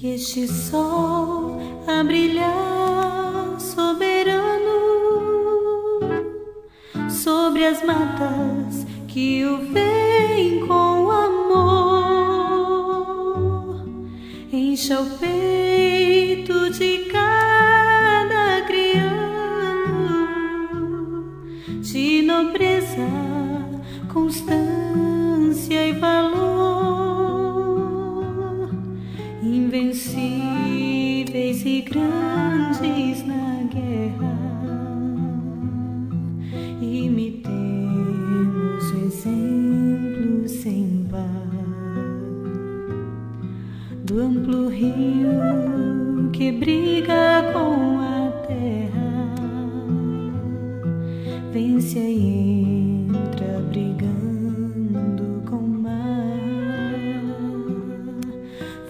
que este sol a brilhar soberano sobre as matas que o veem com amor, encha o peito de cada criano de nobreza, constância e valor, invencíveis e grandes na guerra. Imitemos o exemplo sem par do amplo rio que briga com a terra, vence e entra brigando com o mar.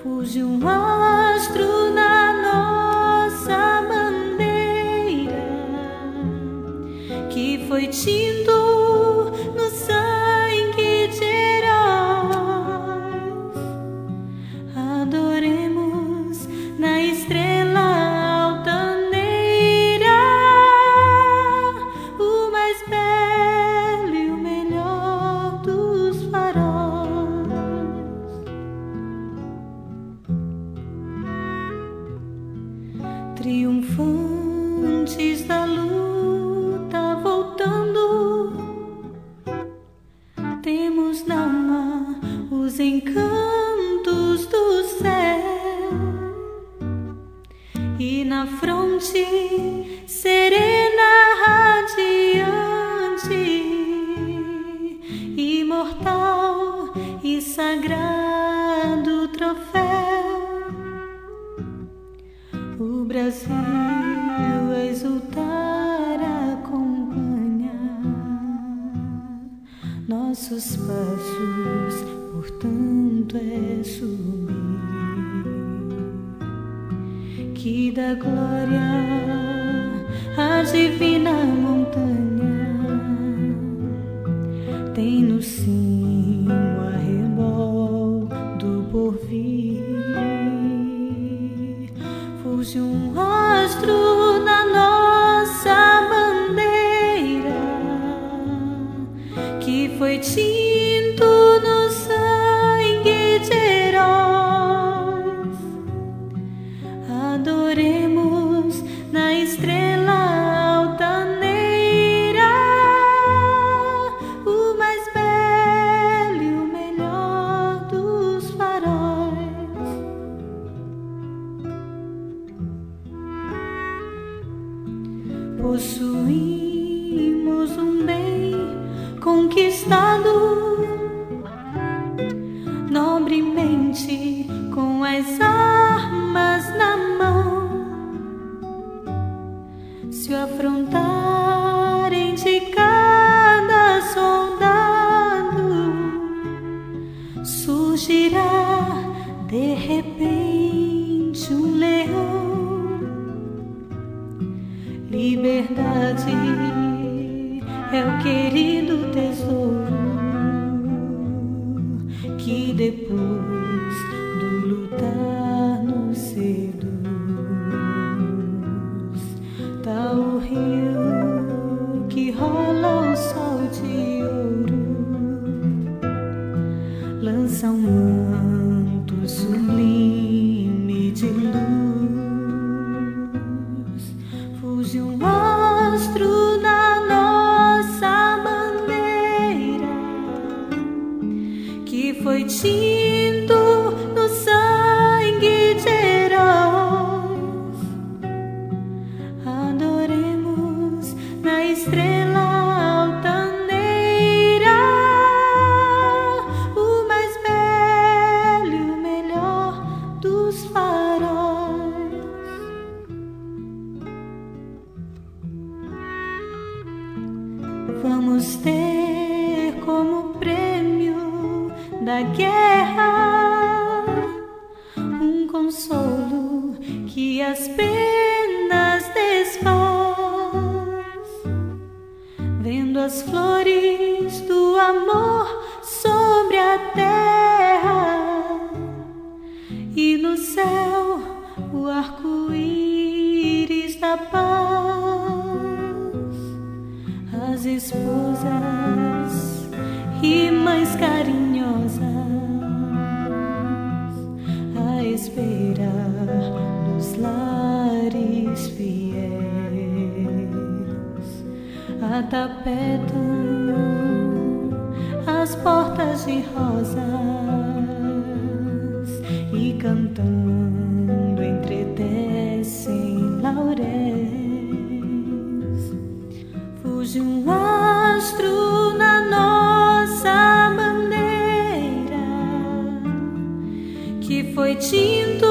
Fuge um astro na nossa bandeira que foi tinto no sangue de heróis. Adoremos na estrela altaneira o mais belo e o melhor dos faróis. Triunfantes da luta voltando, temos na alma os encantos do céu e na fronte serena, radiante, imortal e sagrado troféu. O Brasil a exultar acompanha nossos passos, portanto é subir, que da glória a divina montanha tem no cimo arrebol do porvir. Fuge um astro na nossa bandeira que foi tinto no sangue de heróis. Adoremos na estrela altaneira o mais belo e o melhor dos faróis. Possuímos um bem conquistado nobremente com as armas na mão. Se o afrontarem de cada soldado, surgirá de repente um leão. Liberdade é o querido tesouro que depois do lutar nos seduz. Tá o rio que rola o sol de ouro, lança um manto sublime de luz. Fuge um astro na nossa bandeira que foi tinto no sangue de heróis. Adoremos na estrela altaneira o mais belo e o melhor dos faróis. Vamos ter como prêmio da guerra um consolo que as penas desfaz, vendo as flores do amor sobre a terra e no céu dos lares fiéis atapetam as portas de rosas e cantando entretecem lauréis. Fuge um astro na nossa bandeira que foi tinto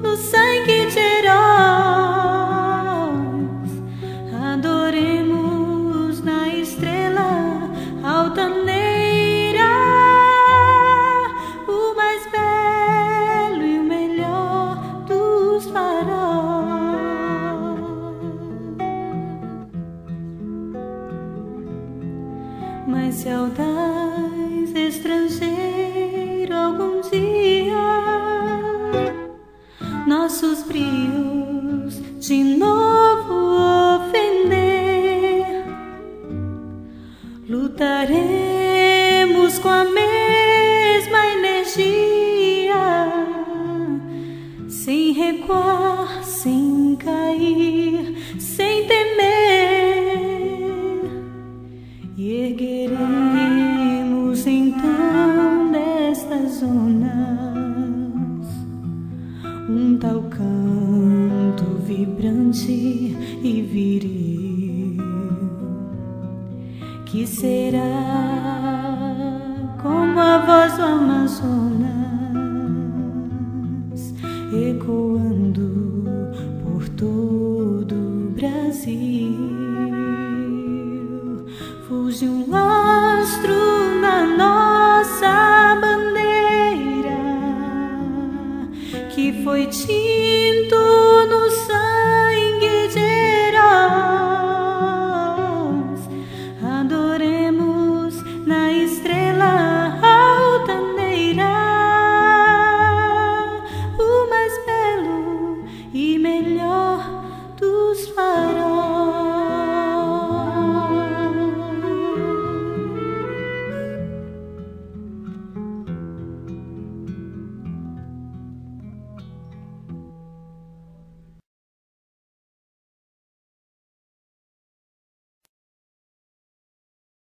no sangue de heróis. Adoremos na estrela altaneira o mais belo e o melhor dos faróis. Mas se audaz estrangeiro algum dia nossos brios de novo ofender, lutaremos com a mesma energia, sem recuar, sem cair, sem temer, e ergueremos então destas zonas um tal canto vibrante e viril, que será como a voz do Amazonas, ecoando por todo o Brasil. Fuge um astro na nossa bandeira que foi tinto no sangue de heróis. Adoremos na estrela altaneira o mais belo e melhor dos faróis.